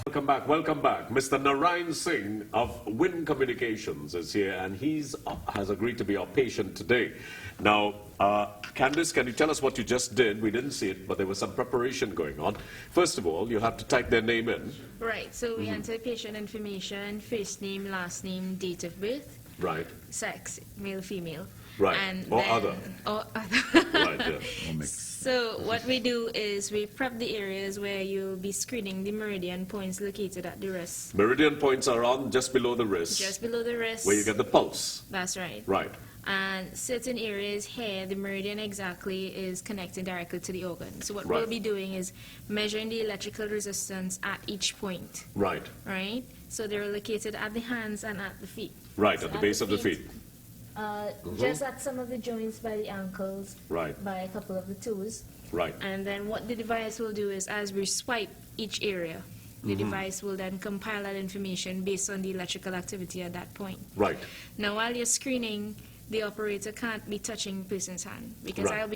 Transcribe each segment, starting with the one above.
Welcome back. Mr. Narayan Singh of Win Communications is here, and has agreed to be our patient today. Now, Candice, can you tell us what you just did? We didn't see it, but there was some preparation going on. First of all, you have to type their name in. Right, so we enter patient information, first name, last name, date of birth. Right. Sex, male, female. Right, and or then, other. Or other. Right, yeah. So what we do is we prep the areas where you'll be screening the meridian points located at the wrist. Meridian points are on just below the wrist. Just below the wrist. Where you get the pulse. That's right. Right. And certain areas here, the meridian exactly is connected directly to the organ. So what Right. we'll be doing is measuring the electrical resistance at each point. Right. Right? So they're located at the hands and at the feet. Right, So at the base of the feet. Just at some of the joints by the ankles, Right. by a couple of the toes. Right. And then what the device will do is, as we swipe each area, the device will then compile that information based on the electrical activity at that point. Right. Now, while you're screening, the operator can't be touching the person's hand because Right. I'll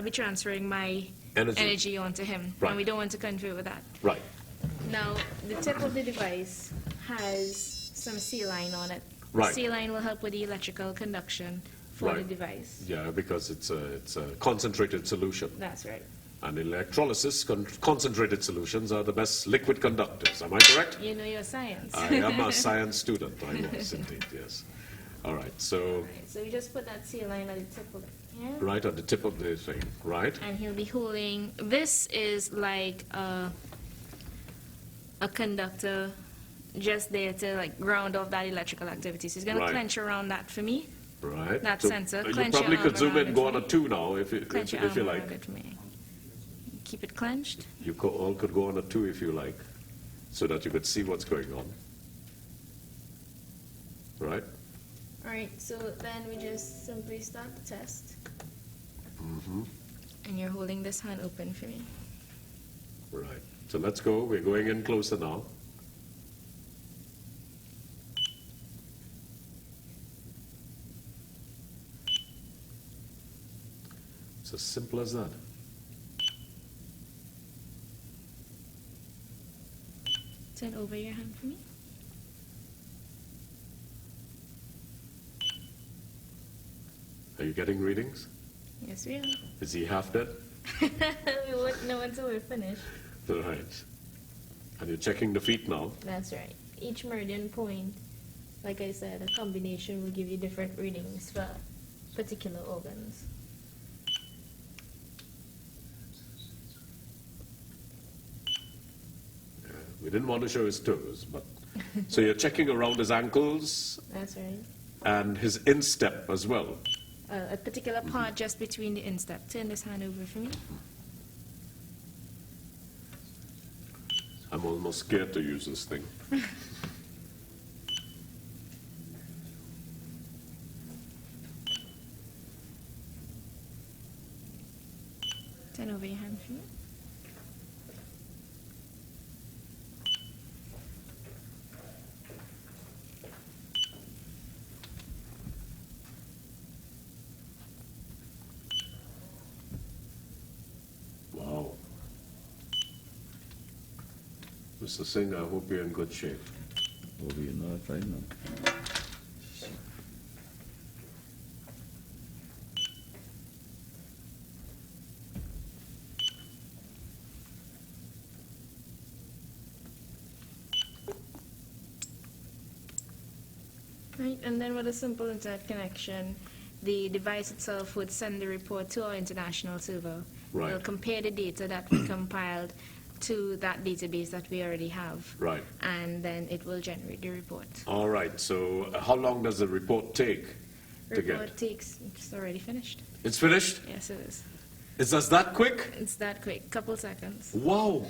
be transferring my energy onto him, Right. and we don't want to conflict with that. Right. Now, the tip of the device has some C-line on it. Right. C-line will help with the electrical conduction for the Right. device. Yeah, because it's a concentrated solution. That's right. And in electrolysis, concentrated solutions are the best liquid conductors. Am I correct? You know your science. I am a science student. I was indeed, yes. All right, so Right, so you just put that C-line at the tip of it. Yeah? right at the tip of the thing, right? And he'll be holding, this is like a conductor just there to like ground off that electrical activity. So he's going Right. to clench around that for me. Right. That So sensor. you Clench your probably arm could zoom around in, it go for on a me. 2 now, if you Clench your if you arm like. around it for me. Keep it clenched. You all could go on a 2 if you like, so that you could see what's going on. Right? All right, so then we just simply start the test. Mm-hmm. And you're holding this hand open for me. Right. So let's go. We're going in closer now. It's as simple as that. Turn over your hand for me. Are you getting readings? Yes, we are. Is he half dead? We won't know until we're finished. Right. And you're checking the feet now. That's right. Each meridian point, like I said, a combination will give you different readings for particular organs. Yeah, we didn't want to show his toes, but so you're checking around his ankles That's right. and his instep as well. A particular part just between the instep. Turn this hand over for me. I'm almost scared to use this thing. Turn over your hand for me. Wow. Mr. Singh, I hope you're in good shape. Oh, you know it right now. Right, and then with a simple internet connection, the device itself would send the report to our international server. Right. We'll compare the data that we compiled to that database that we already have. Right. And then it will generate the report. All right. So how long does the report take to Report get? takes, it's already finished. It's finished? Yes, it is. Is just that quick? It's that quick, couple seconds. Wow.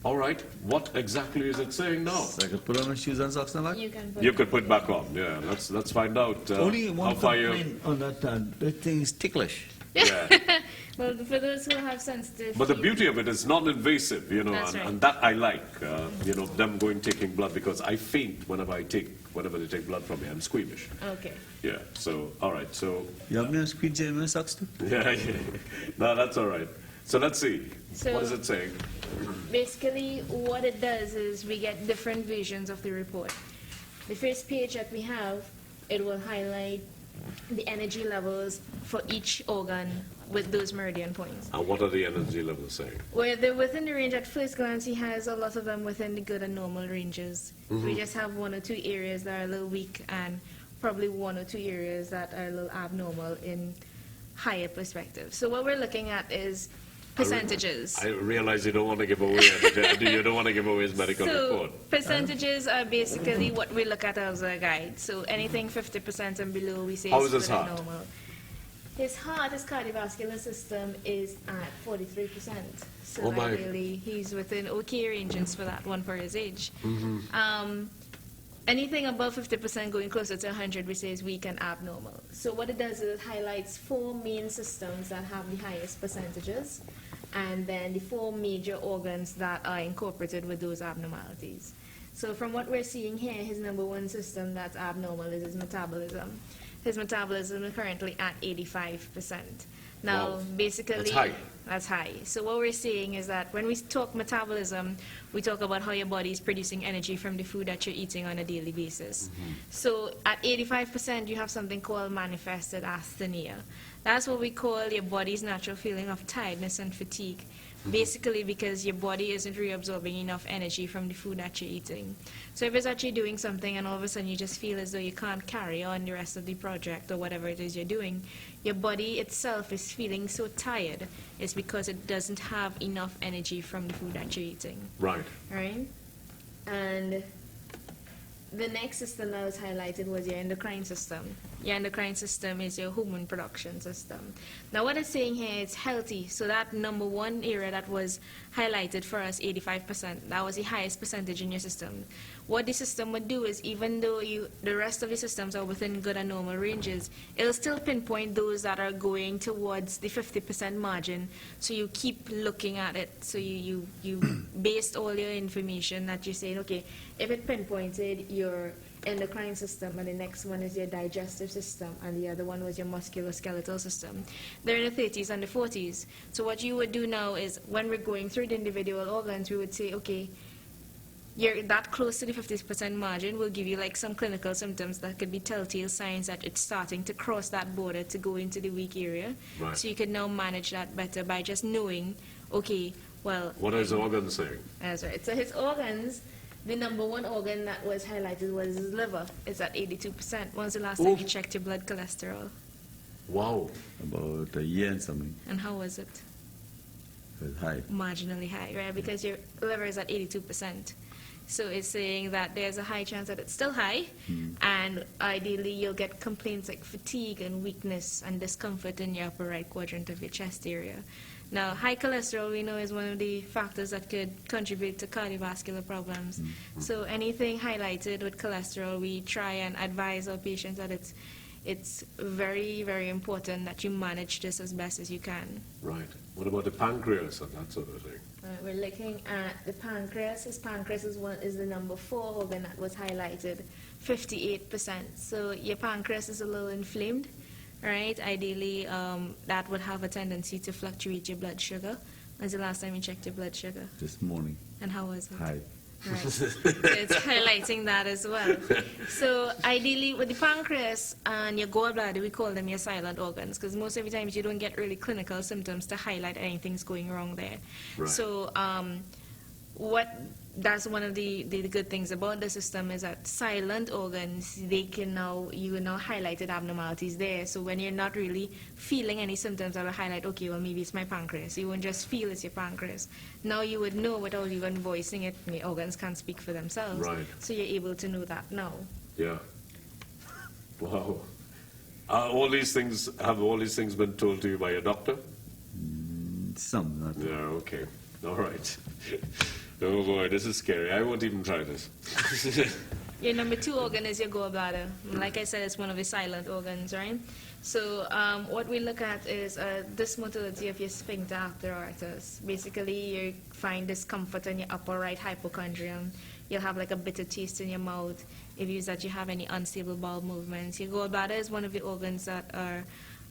All right. What exactly is it saying now? So I could put on my shoes and socks now, like? You can You could put back on. Yeah. Let's find out Only how one far you. complaint on that thing is ticklish. Yeah. Well, for those who have sensitive But the feet- beauty of it is non-invasive, you know, That's right. and that I like, you know, them going taking blood, because I faint whenever they take blood from me. I'm squeamish. Okay. Yeah. So all right. So You have me squeeze in my socks too? yeah. No, that's all right. So let's see. So- What is it saying? basically what it does is we get different versions of the report. The first page that we have, it will highlight the energy levels for each organ with those meridian points. And what are the energy levels saying? Where they're within the range, at first glance, he has a lot of them within the good and normal ranges. We just have 1 or 2 areas that are a little weak and probably 1 or 2 areas that are a little abnormal in higher perspective. So what we're looking at is percentages. I realize you don't want to give away you don't want to give away his medical report. Percentages are basically what we look at as a guide. So anything 50% and below, we say How is is his good and heart? normal. His heart, his cardiovascular system is at 43%. So Oh my. ideally, he's within okay ranges for that one for his age. Anything above 50% going closer to 100, we say is weak and abnormal. So what it does is it highlights 4 main systems that have the highest percentages, and then the 4 major organs that are incorporated with those abnormalities. So from what we're seeing here, his number 1 system that's abnormal is his metabolism. His metabolism is currently at 85%. Now, Wow. basically, That's high. that's high. So what we're saying is that when we talk metabolism, we talk about how your body is producing energy from the food that you're eating on a daily basis. So at 85%, you have something called manifested asthenia. That's what we call your body's natural feeling of tiredness and fatigue, basically because your body isn't reabsorbing enough energy from the food that you're eating. So if it's actually doing something and all of a sudden you just feel as though you can't carry on the rest of the project or whatever it is you're doing, your body itself is feeling so tired. It's because it doesn't have enough energy from the food that you're eating. Right. All right? And the next system that was highlighted was your endocrine system. Your endocrine system is your hormone production system. Now what it's saying here, it's healthy. So that number 1 area that was highlighted for us, 85%, that was the highest percentage in your system. What the system would do is even though the rest of the systems are within good and normal ranges, it'll still pinpoint those that are going towards the 50% margin. So you keep looking at it. So you based all your information that you're saying, okay, if it pinpointed your endocrine system and the next one is your digestive system and the other one was your musculoskeletal system, they're in the 30s and the 40s. So what you would do now is when we're going through the individual organs, we would say, okay, you're that close to the 50% margin will give you like some clinical symptoms that could be telltale signs that it's starting to cross that border to go into the weak area. Right. So you can now manage that better by just knowing, okay, well... What are his organs saying? That's right. So his organs, the number 1 organ that was highlighted was his liver. It's at 82%. When's the last time Oof. you checked your blood cholesterol? Wow. About a year and something. And how was it? It was high. Marginally high, right? Because your liver is at 82%. So it's saying that there's a high chance that it's still high, and ideally you'll get complaints like fatigue and weakness and discomfort in your upper right quadrant of your chest area. Now, high cholesterol, we know, is one of the factors that could contribute to cardiovascular problems. So anything highlighted with cholesterol, we try and advise our patients that it's very, very important that you manage this as best as you can. Right. What about the pancreas and that sort of thing? We're looking at the pancreas. His pancreas is the number 4 organ that was highlighted, 58%. So your pancreas is a little inflamed, right? Ideally, that would have a tendency to fluctuate your blood sugar. When's the last time you checked your blood sugar? This morning. And how was it? High. Right. So it's highlighting that as well. So ideally, with the pancreas and your gallbladder, we call them your silent organs, because most of the times you don't get really clinical symptoms to highlight anything's going wrong there. Right. So that's one of the good things about the system is that silent organs, you now highlighted abnormalities there. So when you're not really feeling any symptoms, I will highlight, okay, well, maybe it's my pancreas. You won't just feel it's your pancreas. Now you would know without even voicing it. The organs can't speak for themselves. Right. So you're able to know that now. Yeah. Wow. Have all these things been told to you by your doctor? Some, not. Yeah, okay. All right. Oh boy, this is scary. I won't even try this. Your number 2 organ is your gallbladder. Like I said, it's one of the silent organs, right? So what we look at is dysmotility of your sphincter apparatus. Basically, you find discomfort in your upper right hypochondrium. You'll have like a bitter taste in your mouth. If you have any unstable bowel movements. Your gallbladder is one of the organs that are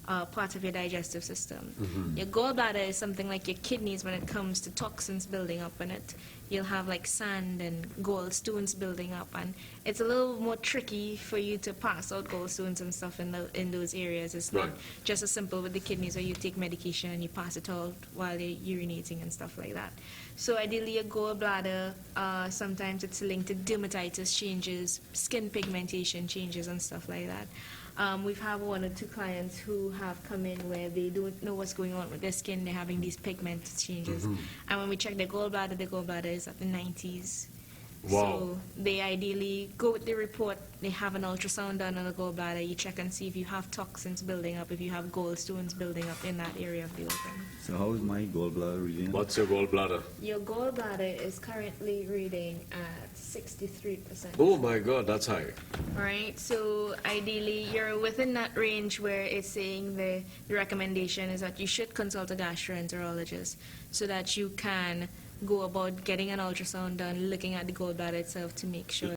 part of your digestive system. Your gallbladder is something like your kidneys when it comes to toxins building up in it. You'll have like sand and gallstones building up, and it's a little more tricky for you to pass out gallstones and stuff in those areas. It's not Right. just as simple with the kidneys where you take medication and you pass it out while you're urinating and stuff like that. So ideally, your gallbladder, sometimes it's linked to dermatitis changes, skin pigmentation changes, and stuff like that. We've had one or two clients who have come in where they don't know what's going on with their skin. They're having these pigment changes. And when we check the gallbladder is at the 90s. Wow. So they ideally go with the report. They have an ultrasound done on the gallbladder. You check and see if you have toxins building up, if you have gallstones building up in that area of the organ. So how is my gallbladder reading? What's your gallbladder? Your gallbladder is currently reading at 63%. Oh my God, that's high. Right, so ideally you're within that range where it's saying the recommendation is that you should consult a gastroenterologist so that you can go about getting an ultrasound done, looking at the gallbladder itself to make sure